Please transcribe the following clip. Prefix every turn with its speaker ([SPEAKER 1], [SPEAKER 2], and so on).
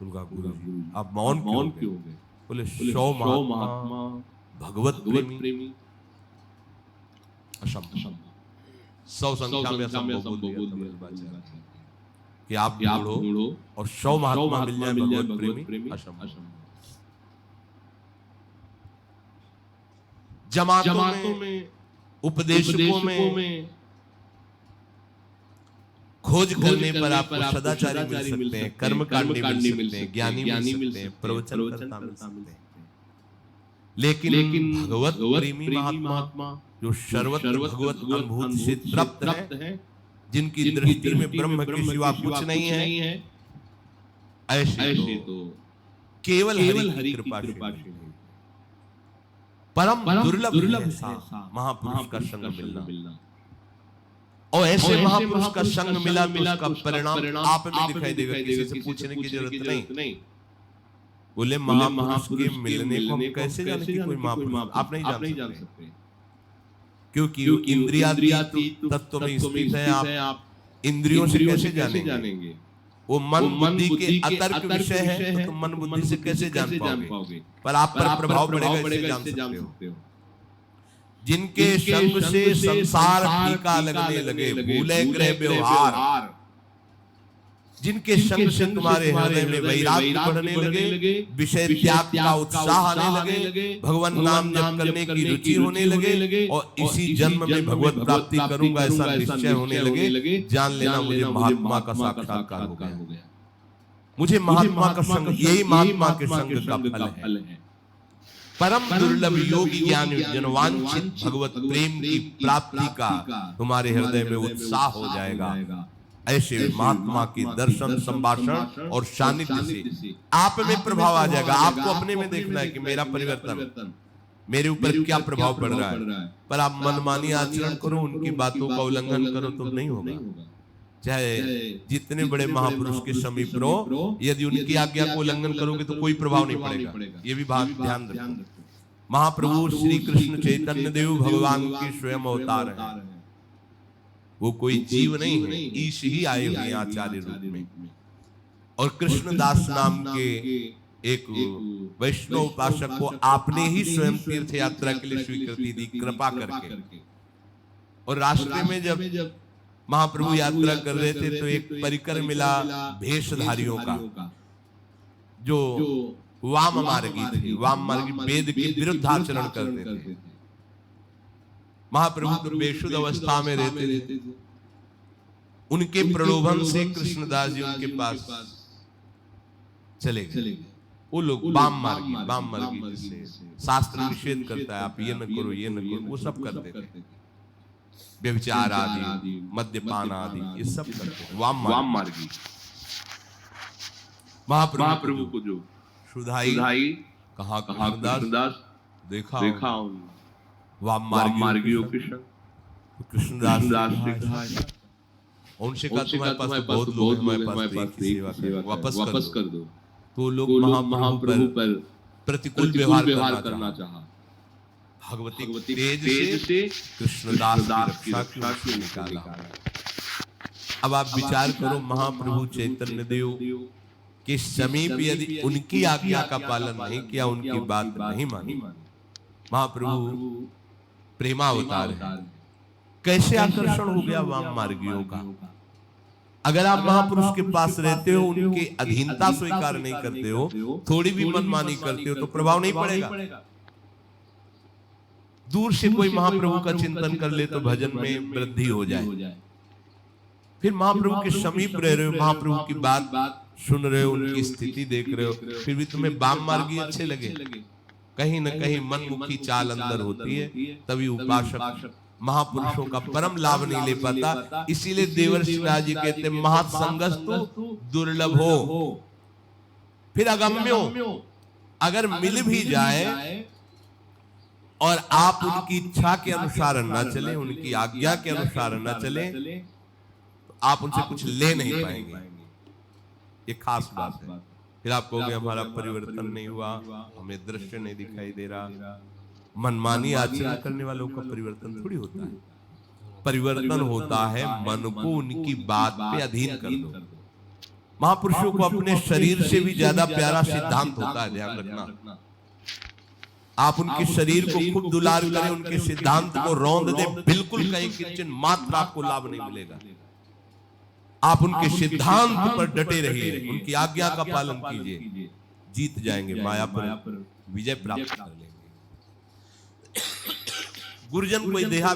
[SPEAKER 1] उनका गुरु जी, आप मौन क्यों हो गए? बोले सौ महात्मा भगवत प्रेमी असंभव, 100 संख्या में असंभव बोल दिया था बल्लभाचार्य कि आप ढूंढो और 100 महात्मा मिल जाए भगवत प्रेमी असंभव। जमातों में उपदेशकों में खोज करने पर आपको सदाचारी मिल सकते हैं, कर्मकांडी मिल सकते हैं, ज्ञानी मिल सकते हैं, प्रवचनकर्ता मिल सकते हैं, लेकिन भगवत प्रेमी महात्मा जो सर्वत्र भगवत अनुभूति से तृप्त है, जिनकी दृष्टि में ब्रह्म के सिवा कुछ नहीं है, ऐसे तो केवल हरि की कृपा से परम दुर्लभ है महापुरुष का संग मिलना। और ऐसे महापुरुष का संग मिला तो उसका परिणाम आप में दिखाई देगा, किसी से पूछने की जरूरत नहीं। बोले महापुरुष के मिलने को हम कैसे जाने कि कोई महापुरुष, आप नहीं जान सकते, क्योंकि इंद्रियातीत तत्व में स्थित है। आप इंद्रियों से कैसे जानेंगे? वो मन बुद्धि के अतर्क विषय है, तो तुम मन बुद्धि से कैसे जान पाओगे? पर आप पर प्रभाव पड़ेगा, इससे जान सकते हो। जिनके संग से संसार फीका लगने लगे, भूले ग्रह व्यवहार, जिनके संग से तुम्हारे हृदय में वैराग्य बढ़ने लगे, विषय त्याग का उत्साह आने लगे, भगवान नाम जप करने की रुचि होने लगे, और इसी जन्म में भगवत प्राप्ति करूंगा ऐसा निश्चय होने लगे, जान लेना मुझे महात्मा का साक्षात्कार हो गया। मुझे महात्मा का संग, यही महात्मा के संग का फल है। परम दुर्लभ योगी ज्ञान जनवांछित भगवत प्रेम की प्राप्ति का तुम्हारे हृदय में उत्साह हो जाएगा। ऐसे महात्मा के दर्शन, संभाषण और सानिध्य से आप में प्रभाव आ जाएगा। आपको अपने में देखना है कि मेरा परिवर्तन, मेरे ऊपर क्या प्रभाव पड़ रहा है। पर आप मनमानी आचरण करो, उनकी बातों का उल्लंघन करो तो नहीं होगा। चाहे जितने बड़े महापुरुष के समीप रहो, यदि उनकी आज्ञा को उल्लंघन करोगे तो कोई प्रभाव नहीं पड़ेगा। ये भी बात ध्यान रखो। महाप्रभु श्री कृष्ण चैतन्य देव भगवान के स्वयं अवतार है, वो कोई जीव नहीं है, ईश ही आए हुए आचार्य रूप में। और कृष्णदास नाम के एक वैष्णव उपासक को आपने ही स्वयं तीर्थ यात्रा के लिए स्वीकृति दी, कृपा करके। और रास्ते में जब महाप्रभु यात्रा कर रहे थे तो एक परिकर मिला भेषधारियों का, जो वाम मार्गी थे, वाम मार्गी वेद के विरुद्ध आचरण करते थे। महाप्रभु तो बेशुद्ध अवस्था में रहते थे। उनके प्रलोभन से कृष्णदास जी उनके पास चले गए। वो लोग वाम मार्गी जिसे शास्त्र निषेध करता है, आप ये न करो, ये न करो, वो सब करते थे। व्यभिचार आदि, मद्यपान आदि, ये सब करते थे वाम मार्गी। महाप्रभु को जो सुधाई कहा कृष्णदास देखा वाम मार्गियों के संग। कृष्णदास ने कहा, उनसे कहा तुम्हारे पास तो बहुत लोग हमारे पास सेवा कर, वापस कर दो। तो लोग महाप्रभु पर प्रतिकूल व्यवहार करना चाहा। भगवती तेज से कृष्णदास की रक्षा की निकाला। अब आप विचार करो, महाप्रभु चैतन्य देव के समीप यदि उनकी आज्ञा का पालन नहीं किया, उनकी बात नहीं मानी, महाप्रभु प्रेमावतार है, कैसे आकर्षण हो गया वाम मार्गियों का। अगर आप महापुरुष के पास रहते हो, उनकी अधीनता स्वीकार नहीं करते हो, थोड़ी भी मनमानी करते हो, तो प्रभाव नहीं पड़ेगा। दूर से कोई महाप्रभु का चिंतन कर ले तो भजन में वृद्धि हो जाए। फिर महाप्रभु के समीप रह रहे हो, महाप्रभु की बात सुन रहे हो, उनकी स्थिति देख रहे हो, फिर भी तुम्हें वाम मार्गी अच्छे लगे, कहीं न कहीं मनमुखी चाल अंदर होती है। तभी उपासक महापुरुषों का परम लाभ नहीं ले पाता। इसीलिए देवर्षि नारद जी कहते हैं, महत्संगस्तु दुर्लभ हो। फिर अगम्यो, अगर मिल भी जाए और आप उनकी इच्छा के अनुसार न चले, उनकी आज्ञा के अनुसार न चले, तो आप उनसे कुछ ले नहीं पाएंगे। ये खास बात है। फिर आप कहोगे हमारा परिवर्तन नहीं हुआ, हमें दृश्य नहीं दिखाई दे रहा। मनमानी आचरण करने वालों का परिवर्तन थोड़ी होता है। परिवर्तन होता है मन को उनकी बात पे अधीन कर दो। महापुरुषों को अपने शरीर से भी ज्यादा प्यारा सिद्धांत होता है, ध्यान रखना। आप उनके शरीर को खूब दुलार करें, उनके सिद्धांत को रौंद दें, बिल्कुल कहीं किंचन मात्र आपको लाभ नहीं मिलेगा। आप उनके सिद्धांत पर डटे रहिए, उनकी आज्ञा का पालन कीजिए, जीत जाएंगे, माया पर विजय प्राप्त कर लेंगे। गुरुजन कोई देहा